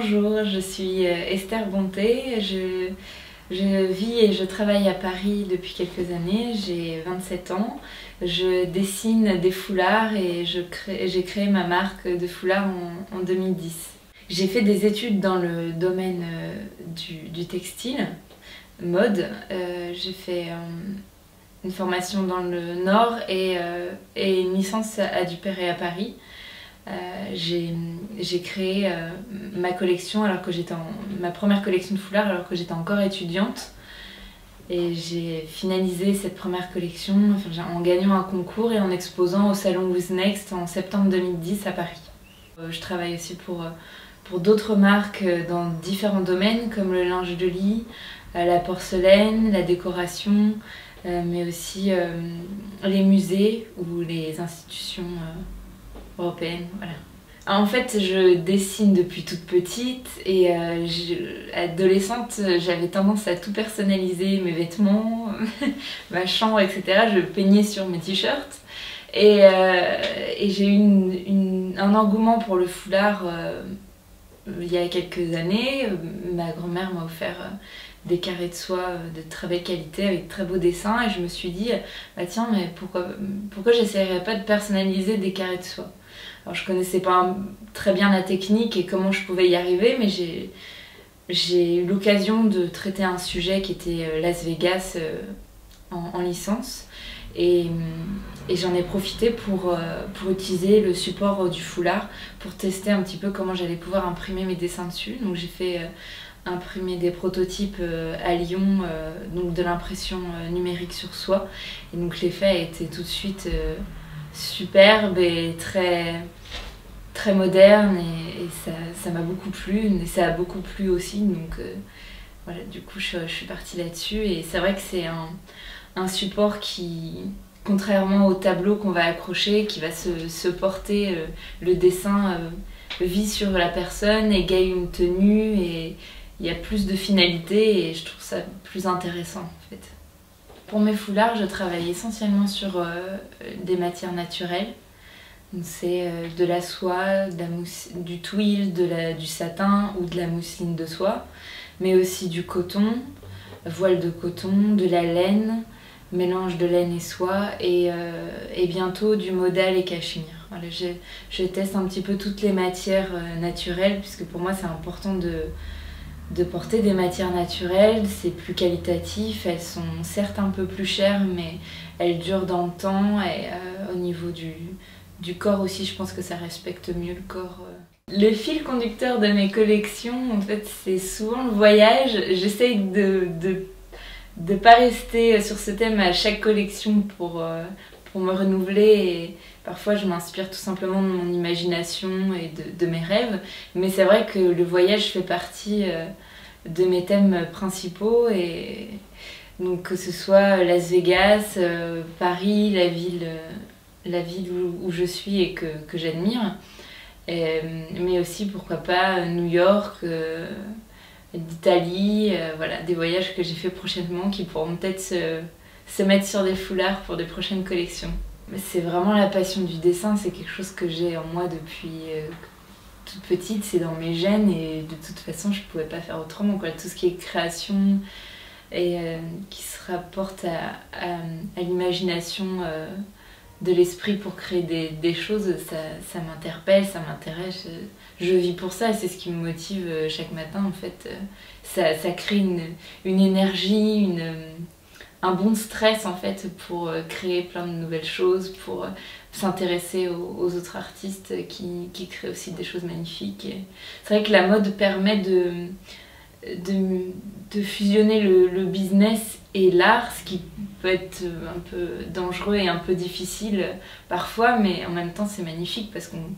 Bonjour, je suis Esther Bonté, je vis et je travaille à Paris depuis quelques années, j'ai 27 ans, je dessine des foulards et j'ai créé ma marque de foulards en 2010. J'ai fait des études dans le domaine du textile, mode, j'ai fait une formation dans le Nord et une licence à Duperré à Paris. J'ai créé ma collection alors que ma première collection de foulards alors que j'étais encore étudiante, et j'ai finalisé cette première collection en gagnant un concours et en exposant au salon Who's Next en septembre 2010 à Paris. Je travaille aussi pour d'autres marques dans différents domaines comme le linge de lit, la porcelaine, la décoration, mais aussi les musées ou les institutions européenne, voilà. En fait, je dessine depuis toute petite et adolescente, j'avais tendance à tout personnaliser, mes vêtements, ma chambre, etc. Je peignais sur mes t-shirts et j'ai eu un engouement pour le foulard il y a quelques années. Ma grand-mère m'a offert des carrés de soie de très belle qualité avec de très beaux dessins et je me suis dit bah tiens, mais pourquoi j'essayerais pas de personnaliser des carrés de soie. Alors je connaissais pas très bien la technique et comment je pouvais y arriver, mais j'ai eu l'occasion de traiter un sujet qui était Las Vegas en licence et j'en ai profité pour utiliser le support du foulard pour tester un petit peu comment j'allais pouvoir imprimer mes dessins dessus. Donc j'ai fait imprimer des prototypes à Lyon, donc de l'impression numérique sur soie, et donc l'effet a été tout de suite superbe et très moderne, et ça m'a beaucoup plu et ça a beaucoup plu aussi, donc voilà, du coup je suis partie là-dessus. Et c'est vrai que c'est un support qui, contrairement au tableau qu'on va accrocher, qui va se porter, le dessin vit sur la personne, égaye une tenue et il y a plus de finalité et je trouve ça plus intéressant en fait. Pour mes foulards, je travaille essentiellement sur des matières naturelles. C'est de la soie, du twill, du satin ou de la mousseline de soie, mais aussi du coton, voile de coton, de la laine, mélange de laine et soie, et bientôt du modal et cachemire. Voilà, je teste un petit peu toutes les matières naturelles, puisque pour moi c'est important de porter des matières naturelles. C'est plus qualitatif, elles sont certes un peu plus chères, mais elles durent dans le temps, et au niveau du corps aussi, je pense que ça respecte mieux le corps. Le fil conducteur de mes collections, en fait, c'est souvent le voyage. J'essaye de pas rester sur ce thème à chaque collection pour me renouveler, et parfois je m'inspire tout simplement de mon imagination et de mes rêves, mais c'est vrai que le voyage fait partie de mes thèmes principaux, et donc que ce soit Las Vegas, Paris, la ville où je suis et que j'admire, mais aussi pourquoi pas New York, d'Italie, voilà, des voyages que j'ai fait prochainement qui pourront peut-être se mettre sur des foulards pour des prochaines collections. C'est vraiment la passion du dessin, c'est quelque chose que j'ai en moi depuis toute petite, c'est dans mes gènes, et de toute façon je pouvais pas faire autrement, quoi. Tout ce qui est création et qui se rapporte à l'imagination de l'esprit pour créer des choses, ça m'interpelle, ça m'intéresse, je vis pour ça, c'est ce qui me motive chaque matin en fait. Ça crée une énergie, un bon stress en fait pour créer plein de nouvelles choses, pour s'intéresser aux autres artistes qui créent aussi des choses magnifiques. C'est vrai que la mode permet de fusionner le business et l'art, ce qui peut être un peu dangereux et un peu difficile parfois, mais en même temps c'est magnifique parce qu'on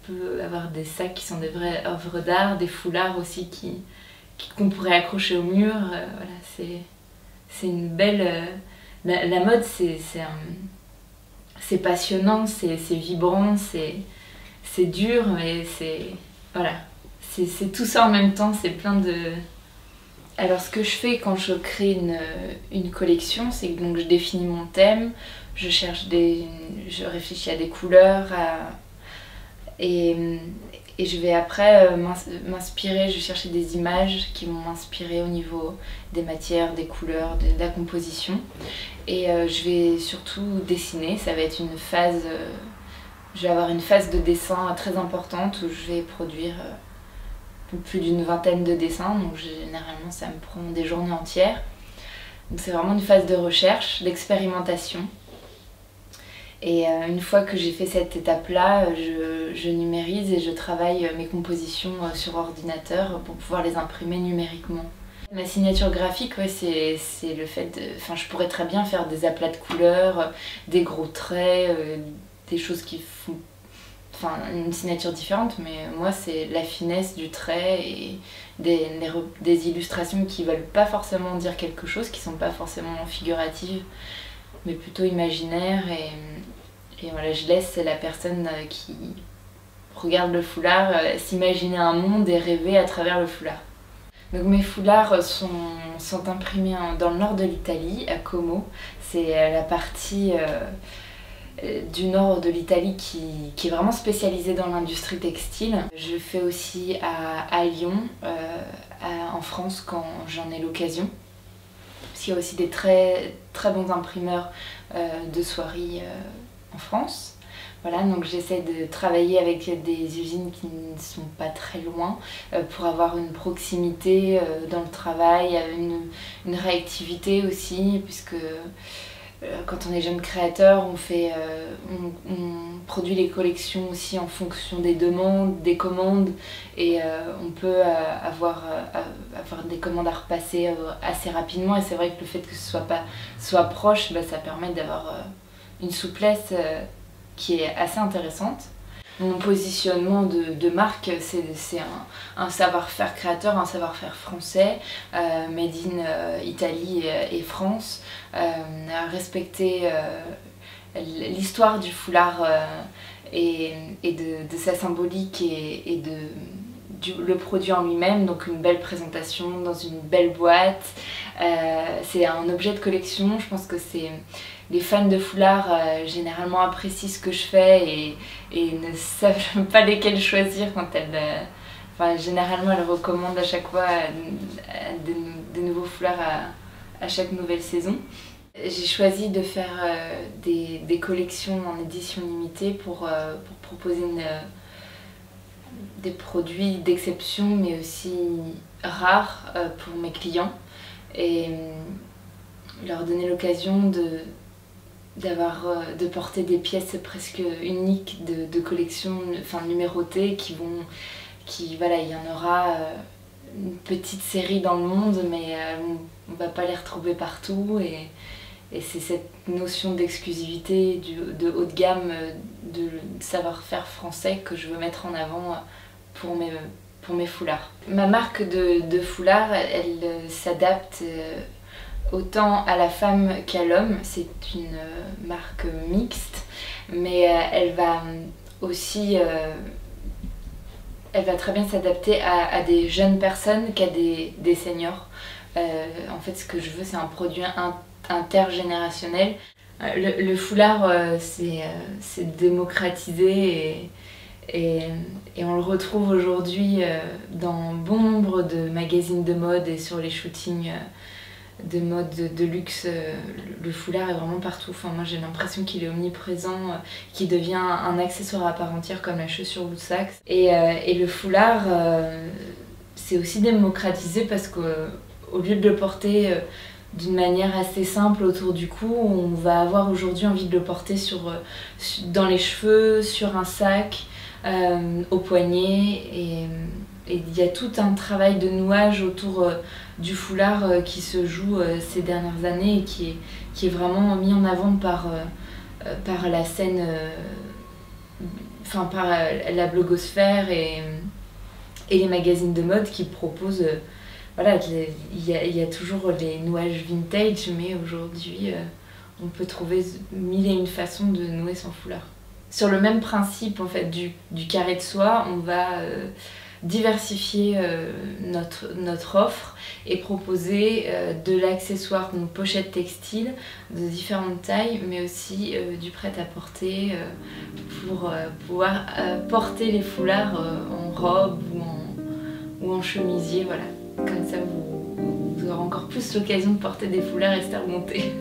peut avoir des sacs qui sont des vraies œuvres d'art, des foulards aussi qu'on pourrait accrocher au mur. Voilà, c'est une belle... La mode, c'est passionnant, c'est vibrant, c'est dur, mais voilà, c'est tout ça en même temps, c'est plein de... Alors ce que je fais quand je crée une collection, c'est que donc je définis mon thème, je réfléchis à des couleurs, et Et je vais après m'inspirer, je vais chercher des images qui vont m'inspirer au niveau des matières, des couleurs, de la composition. Et je vais surtout dessiner, ça va être une phase, je vais avoir une phase de dessin très importante où je vais produire plus d'une vingtaine de dessins, donc généralement ça me prend des journées entières. Donc c'est vraiment une phase de recherche, d'expérimentation. Et une fois que j'ai fait cette étape-là, je numérise et je travaille mes compositions sur ordinateur pour pouvoir les imprimer numériquement. Ma signature graphique, ouais, c'est le fait de... Enfin, je pourrais très bien faire des aplats de couleurs, des gros traits, des choses qui font... Enfin, une signature différente, mais moi c'est la finesse du trait et des illustrations qui veulent pas forcément dire quelque chose, qui sont pas forcément figuratives, mais plutôt imaginaires. Et voilà, je laisse la personne qui regarde le foulard s'imaginer un monde et rêver à travers le foulard. Donc mes foulards sont imprimés dans le nord de l'Italie, à Como. C'est la partie du nord de l'Italie qui est vraiment spécialisée dans l'industrie textile. Je fais aussi à Lyon, en France, quand j'en ai l'occasion. Parce qu'il y a aussi des très bons imprimeurs de soieries en France. Voilà, donc j'essaie de travailler avec des usines qui ne sont pas très loin pour avoir une proximité dans le travail, une réactivité aussi, puisque quand on est jeune créateur, on produit les collections aussi en fonction des demandes, des commandes, et on peut avoir des commandes à repasser assez rapidement. Et c'est vrai que le fait que ce soit proche, ça permet d'avoir une souplesse qui est assez intéressante. Mon positionnement de marque, c'est un savoir-faire créateur, un savoir-faire français, made in Italie et France, respecter l'histoire du foulard et de sa symbolique et le produit en lui-même, donc une belle présentation dans une belle boîte. C'est un objet de collection, je pense que les fans de foulard généralement apprécient ce que je fais et ne savent pas lesquels choisir quand généralement elles recommandent à chaque fois des nouveaux foulards à chaque nouvelle saison. J'ai choisi de faire des collections en édition limitée pour proposer des produits d'exception mais aussi rares pour mes clients et leur donner l'occasion de porter des pièces presque uniques de collection, enfin numérotées, voilà, il y en aura une petite série dans le monde, mais on va pas les retrouver partout, et c'est cette notion d'exclusivité, de haut de gamme, de savoir-faire français que je veux mettre en avant pour mes foulards. Ma marque de foulard, elle s'adapte autant à la femme qu'à l'homme. C'est une marque mixte, mais elle va aussi elle va très bien s'adapter à des jeunes personnes qu'à des seniors. En fait, ce que je veux, c'est un produit intergénérationnel. Le foulard, c'est démocratisé et on le retrouve aujourd'hui dans bon nombre de magazines de mode et sur les shootings de mode de luxe. Le foulard est vraiment partout. Enfin, moi j'ai l'impression qu'il est omniprésent, qu'il devient un accessoire à part entière comme la chaussure ou le sac. Et le foulard, c'est aussi démocratisé parce qu'au lieu de le porter d'une manière assez simple autour du cou, on va avoir aujourd'hui envie de le porter dans les cheveux, sur un sac, au poignet, et il y a tout un travail de nouage autour du foulard qui se joue ces dernières années et qui est vraiment mis en avant par la scène, par la blogosphère et les magazines de mode qui proposent. Voilà, il y a toujours les nouages vintage, mais aujourd'hui on peut trouver mille et une façons de nouer son foulard. Sur le même principe en fait du carré de soie, on va diversifier notre offre et proposer de l'accessoire, donc pochette textile de différentes tailles, mais aussi du prêt-à-porter pour pouvoir porter les foulards en robe ou en chemisier, voilà. Comme ça vous aurez encore plus l'occasion de porter des foulards escarmontés.